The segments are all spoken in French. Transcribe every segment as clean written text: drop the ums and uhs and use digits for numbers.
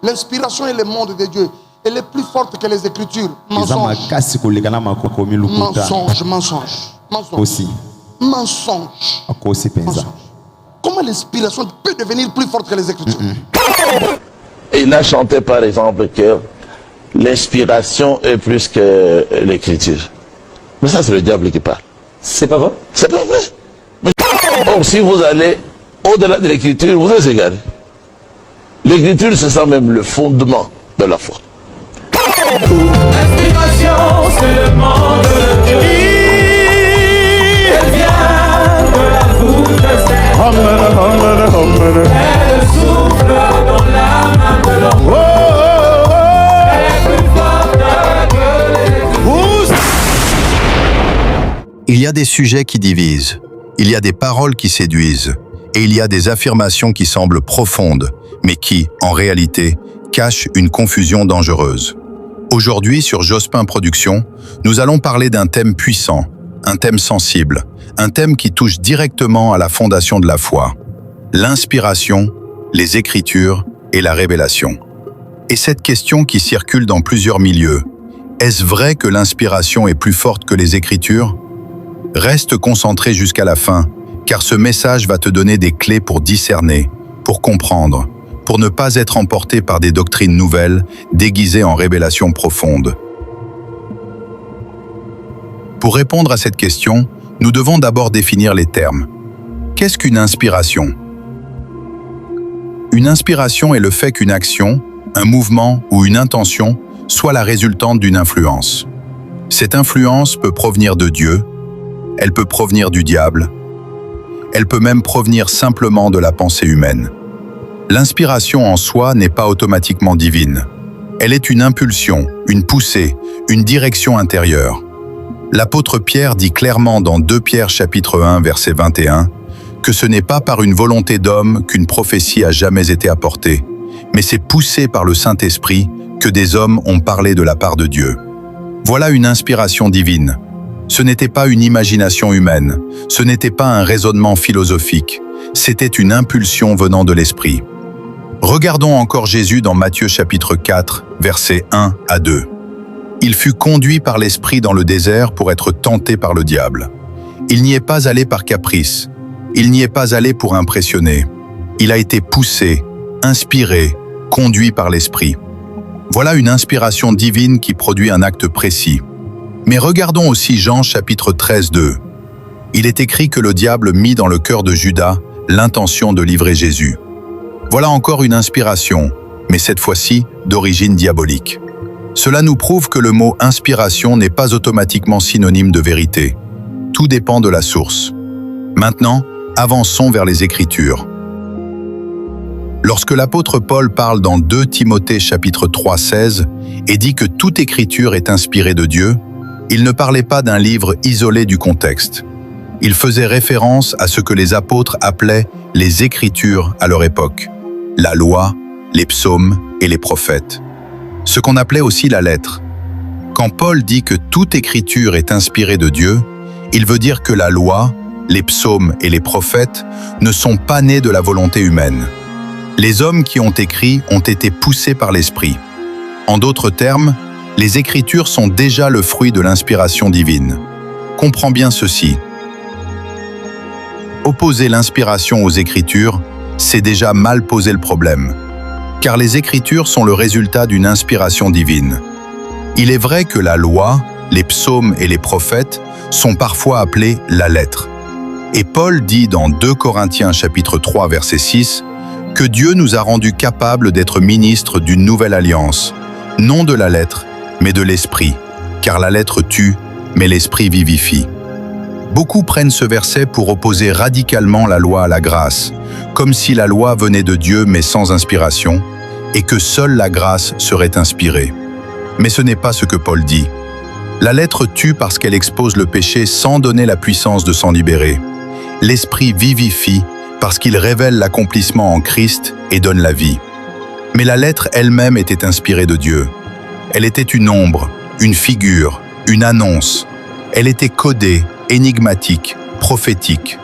L'inspiration et le monde de Dieu, elle est plus forte que les Écritures. Mensonge. Aussi. Mensonge. Comment l'inspiration peut devenir plus forte que les Écritures? Il a chanté par exemple que l'inspiration est plus que l'écriture. Mais ça, c'est le diable qui parle. C'est pas vrai? C'est pas vrai. Donc, si vous allez au-delà de l'écriture, vous êtes égaré. L'écriture, c'est ça même le fondement de la foi. L'inspiration, c'est le monde de Dieu. Elle vient de la voûte céleste. Elle souffle dans la main de l'homme. Elle est plus forte que les... Il y a des sujets qui divisent, il y a des paroles qui séduisent, et il y a des affirmations qui semblent profondes, mais qui, en réalité, cachent une confusion dangereuse. Aujourd'hui, sur Jospin Productions, nous allons parler d'un thème puissant, un thème sensible, un thème qui touche directement à la fondation de la foi, l'inspiration, les Écritures et la révélation. Et cette question qui circule dans plusieurs milieux, est-ce vrai que l'inspiration est plus forte que les Écritures? Reste concentré jusqu'à la fin, car ce message va te donner des clés pour discerner, pour comprendre, pour ne pas être emporté par des doctrines nouvelles, déguisées en révélations profondes. Pour répondre à cette question, nous devons d'abord définir les termes. Qu'est-ce qu'une inspiration? Une inspiration est le fait qu'une action, un mouvement ou une intention soit la résultante d'une influence. Cette influence peut provenir de Dieu, elle peut provenir du diable, elle peut même provenir simplement de la pensée humaine. L'inspiration en soi n'est pas automatiquement divine. Elle est une impulsion, une poussée, une direction intérieure. L'apôtre Pierre dit clairement dans 2 Pierre chapitre 1 verset 21 que ce n'est pas par une volonté d'homme qu'une prophétie a jamais été apportée, mais c'est poussé par le Saint-Esprit que des hommes ont parlé de la part de Dieu. Voilà une inspiration divine. Ce n'était pas une imagination humaine, ce n'était pas un raisonnement philosophique, c'était une impulsion venant de l'Esprit. Regardons encore Jésus dans Matthieu chapitre 4, versets 1 à 2. Il fut conduit par l'Esprit dans le désert pour être tenté par le diable. Il n'y est pas allé par caprice, il n'y est pas allé pour impressionner. Il a été poussé, inspiré, conduit par l'Esprit. Voilà une inspiration divine qui produit un acte précis. Mais regardons aussi Jean chapitre 13, 2. Il est écrit que le diable mit dans le cœur de Judas l'intention de livrer Jésus. Voilà encore une inspiration, mais cette fois-ci d'origine diabolique. Cela nous prouve que le mot « inspiration » n'est pas automatiquement synonyme de vérité. Tout dépend de la source. Maintenant, avançons vers les Écritures. Lorsque l'apôtre Paul parle dans 2 Timothée chapitre 3, 16 et dit que toute Écriture est inspirée de Dieu, il ne parlait pas d'un livre isolé du contexte. Il faisait référence à ce que les apôtres appelaient les Écritures à leur époque, la loi, les psaumes et les prophètes. Ce qu'on appelait aussi la lettre. Quand Paul dit que toute Écriture est inspirée de Dieu, il veut dire que la loi, les psaumes et les prophètes ne sont pas nés de la volonté humaine. Les hommes qui ont écrit ont été poussés par l'Esprit. En d'autres termes, les Écritures sont déjà le fruit de l'inspiration divine. Comprends bien ceci. Opposer l'inspiration aux Écritures, c'est déjà mal poser le problème. Car les Écritures sont le résultat d'une inspiration divine. Il est vrai que la loi, les psaumes et les prophètes sont parfois appelés la lettre. Et Paul dit dans 2 Corinthiens chapitre 3 verset 6 que Dieu nous a rendus capables d'être ministres d'une nouvelle alliance, non de la lettre, mais de l'esprit, car la lettre tue, mais l'esprit vivifie. Beaucoup prennent ce verset pour opposer radicalement la loi à la grâce, comme si la loi venait de Dieu mais sans inspiration, et que seule la grâce serait inspirée. Mais ce n'est pas ce que Paul dit. La lettre tue parce qu'elle expose le péché sans donner la puissance de s'en libérer. L'esprit vivifie parce qu'il révèle l'accomplissement en Christ et donne la vie. Mais la lettre elle-même était inspirée de Dieu. Elle était une ombre, une figure, une annonce. Elle était codée, énigmatique, prophétique.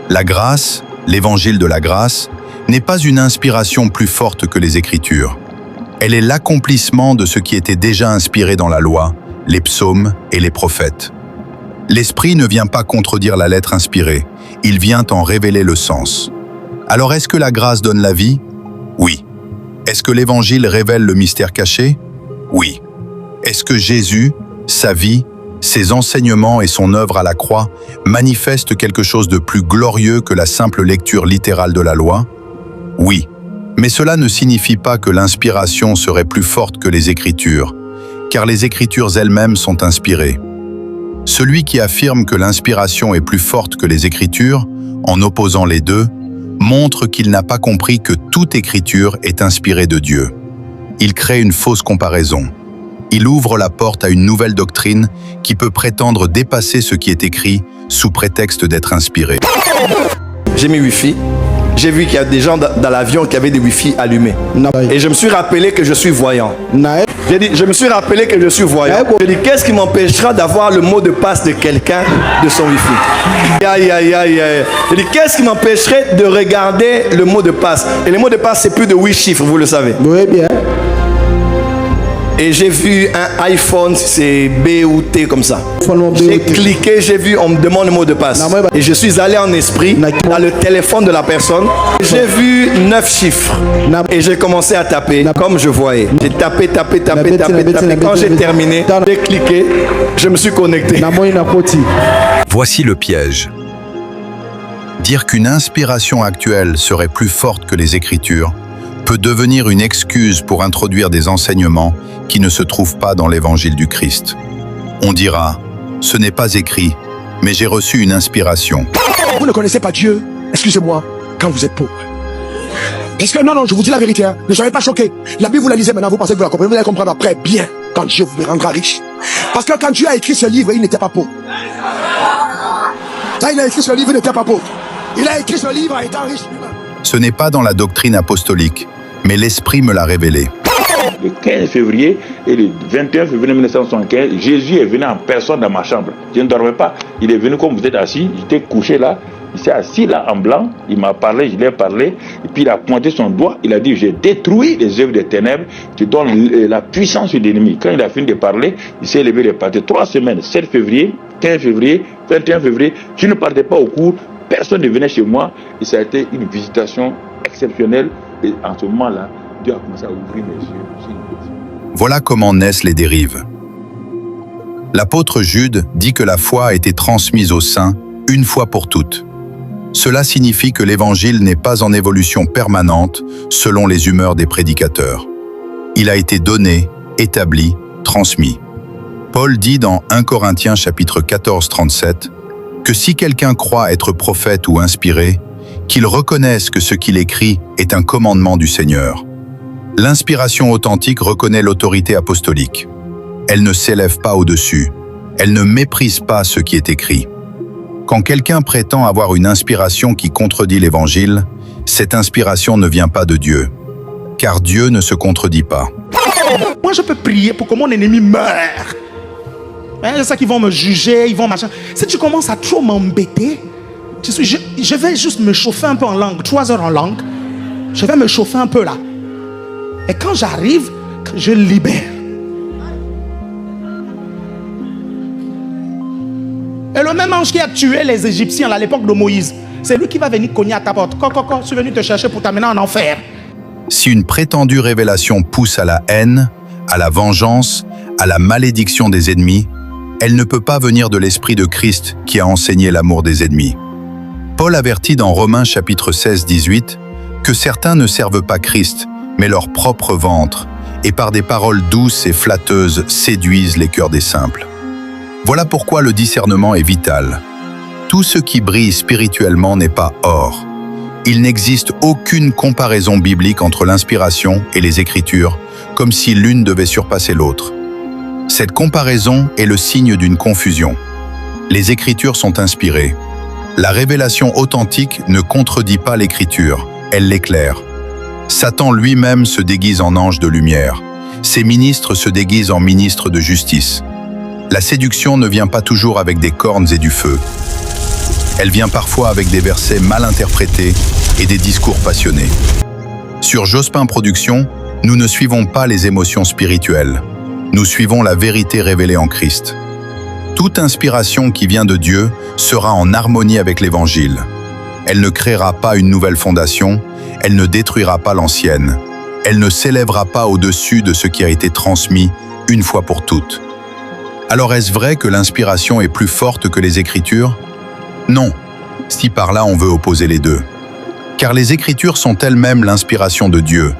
La grâce, l'évangile de la grâce, n'est pas une inspiration plus forte que les Écritures. Elle est l'accomplissement de ce qui était déjà inspiré dans la loi, les psaumes et les prophètes. L'Esprit ne vient pas contredire la lettre inspirée, il vient en révéler le sens. Alors est-ce que la grâce donne la vie? Oui. Est-ce que l'Évangile révèle le mystère caché? Oui. Est-ce que Jésus, sa vie, ses enseignements et son œuvre à la croix manifestent quelque chose de plus glorieux que la simple lecture littérale de la loi? Oui. Mais cela ne signifie pas que l'inspiration serait plus forte que les Écritures, car les Écritures elles-mêmes sont inspirées. Celui qui affirme que l'inspiration est plus forte que les Écritures, en opposant les deux, montre qu'il n'a pas compris que toute Écriture est inspirée de Dieu. Il crée une fausse comparaison. Il ouvre la porte à une nouvelle doctrine qui peut prétendre dépasser ce qui est écrit sous prétexte d'être inspiré. J'ai mis Wi-Fi. J'ai vu qu'il y a des gens dans l'avion qui avaient des Wi-Fi allumés. Et je me suis rappelé que je suis voyant. J'ai dit, je me suis rappelé que je suis voyant. J'ai dit, qu'est-ce qui m'empêchera d'avoir le mot de passe de quelqu'un de son Wi-Fi? Aïe, aïe, aïe, aïe. J'ai dit, qu'est-ce qui m'empêcherait de regarder le mot de passe? Et le mot de passe, c'est plus de 8 chiffres, vous le savez. Oui, bien. Et j'ai vu un iPhone, c'est B ou T comme ça. J'ai cliqué, j'ai vu, on me demande le mot de passe. Et je suis allé en esprit dans le téléphone de la personne. J'ai vu 9 chiffres. Et j'ai commencé à taper comme je voyais. J'ai tapé. Quand j'ai terminé, j'ai cliqué, je me suis connecté. Voici le piège. Dire qu'une inspiration actuelle serait plus forte que les Écritures peut devenir une excuse pour introduire des enseignements qui ne se trouvent pas dans l'évangile du Christ. On dira, ce n'est pas écrit, mais j'ai reçu une inspiration. Vous ne connaissez pas Dieu, excusez-moi, quand vous êtes pauvre. Parce que non, je vous dis la vérité, hein, ne soyez pas choqués. La Bible, vous la lisez maintenant, vous pensez que vous la comprenez, vous allez comprendre après, bien, quand Dieu vous rendra riche. Parce que quand Dieu a écrit ce livre, il n'était pas pauvre. Quand il a écrit ce livre, il n'était pas pauvre. Il a écrit ce livre en étant riche lui-même. Ce n'est pas dans la doctrine apostolique, mais l'Esprit me l'a révélé. Le 15 février et le 21 février 1975, Jésus est venu en personne dans ma chambre. Je ne dormais pas. Il est venu comme vous êtes assis. J'étais couché là. Il s'est assis là en blanc. Il m'a parlé, je lui ai parlé. Et puis il a pointé son doigt. Il a dit, j'ai détruit les œuvres des ténèbres. Je donne la puissance de l'ennemi. Quand il a fini de parler, il s'est levé et est parti. 3 semaines, 7 février, 15 février, 21 février. Je ne partais pas au cours. Personne ne venait chez moi. Et ça a été une visitation exceptionnelle. Et en ce moment-là, Dieu a commencé à ouvrir mes yeux. Voilà comment naissent les dérives. L'apôtre Jude dit que la foi a été transmise aux saints une fois pour toutes. Cela signifie que l'évangile n'est pas en évolution permanente selon les humeurs des prédicateurs. Il a été donné, établi, transmis. Paul dit dans 1 Corinthiens chapitre 14, 37 que si quelqu'un croit être prophète ou inspiré, qu'il reconnaisse que ce qu'il écrit est un commandement du Seigneur. L'inspiration authentique reconnaît l'autorité apostolique. Elle ne s'élève pas au-dessus. Elle ne méprise pas ce qui est écrit. Quand quelqu'un prétend avoir une inspiration qui contredit l'Évangile, cette inspiration ne vient pas de Dieu, car Dieu ne se contredit pas. Moi, je peux prier pour que mon ennemi meure. C'est ça qu'ils vont me juger, ils vont machin. Si tu commences à trop m'embêter, je vais juste me chauffer un peu en langue, 3 heures en langue. Je vais me chauffer un peu là. Et quand j'arrive, je libère. Et le même ange qui a tué les Égyptiens à l'époque de Moïse, c'est lui qui va venir cogner à ta porte. Je suis venu te chercher pour t'amener en enfer. Si une prétendue révélation pousse à la haine, à la vengeance, à la malédiction des ennemis, elle ne peut pas venir de l'Esprit de Christ qui a enseigné l'amour des ennemis. Paul avertit dans Romains chapitre 16, 18 que certains ne servent pas Christ, mais leur propre ventre, et par des paroles douces et flatteuses séduisent les cœurs des simples. Voilà pourquoi le discernement est vital. Tout ce qui brille spirituellement n'est pas or. Il n'existe aucune comparaison biblique entre l'inspiration et les Écritures, comme si l'une devait surpasser l'autre. Cette comparaison est le signe d'une confusion. Les Écritures sont inspirées. La révélation authentique ne contredit pas l'Écriture, elle l'éclaire. Satan lui-même se déguise en ange de lumière. Ses ministres se déguisent en ministres de justice. La séduction ne vient pas toujours avec des cornes et du feu. Elle vient parfois avec des versets mal interprétés et des discours passionnés. Sur Jospin Productions, nous ne suivons pas les émotions spirituelles. Nous suivons la vérité révélée en Christ. Toute inspiration qui vient de Dieu sera en harmonie avec l'Évangile. Elle ne créera pas une nouvelle fondation, elle ne détruira pas l'ancienne. Elle ne s'élèvera pas au-dessus de ce qui a été transmis une fois pour toutes. Alors est-ce vrai que l'inspiration est plus forte que les Écritures? Non, si par là on veut opposer les deux. Car les Écritures sont elles-mêmes l'inspiration de Dieu.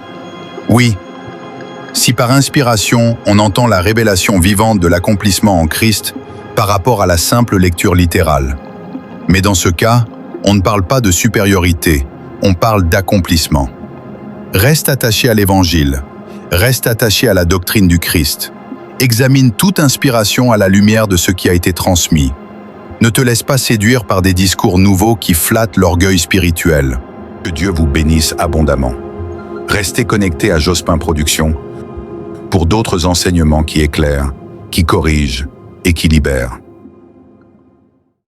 Oui, si par inspiration on entend la révélation vivante de l'accomplissement en Christ par rapport à la simple lecture littérale. Mais dans ce cas, on ne parle pas de supériorité, on parle d'accomplissement. Reste attaché à l'Évangile, reste attaché à la doctrine du Christ. Examine toute inspiration à la lumière de ce qui a été transmis. Ne te laisse pas séduire par des discours nouveaux qui flattent l'orgueil spirituel. Que Dieu vous bénisse abondamment. Restez connectés à Jospin Productions pour d'autres enseignements qui éclairent, qui corrigent et qui libèrent.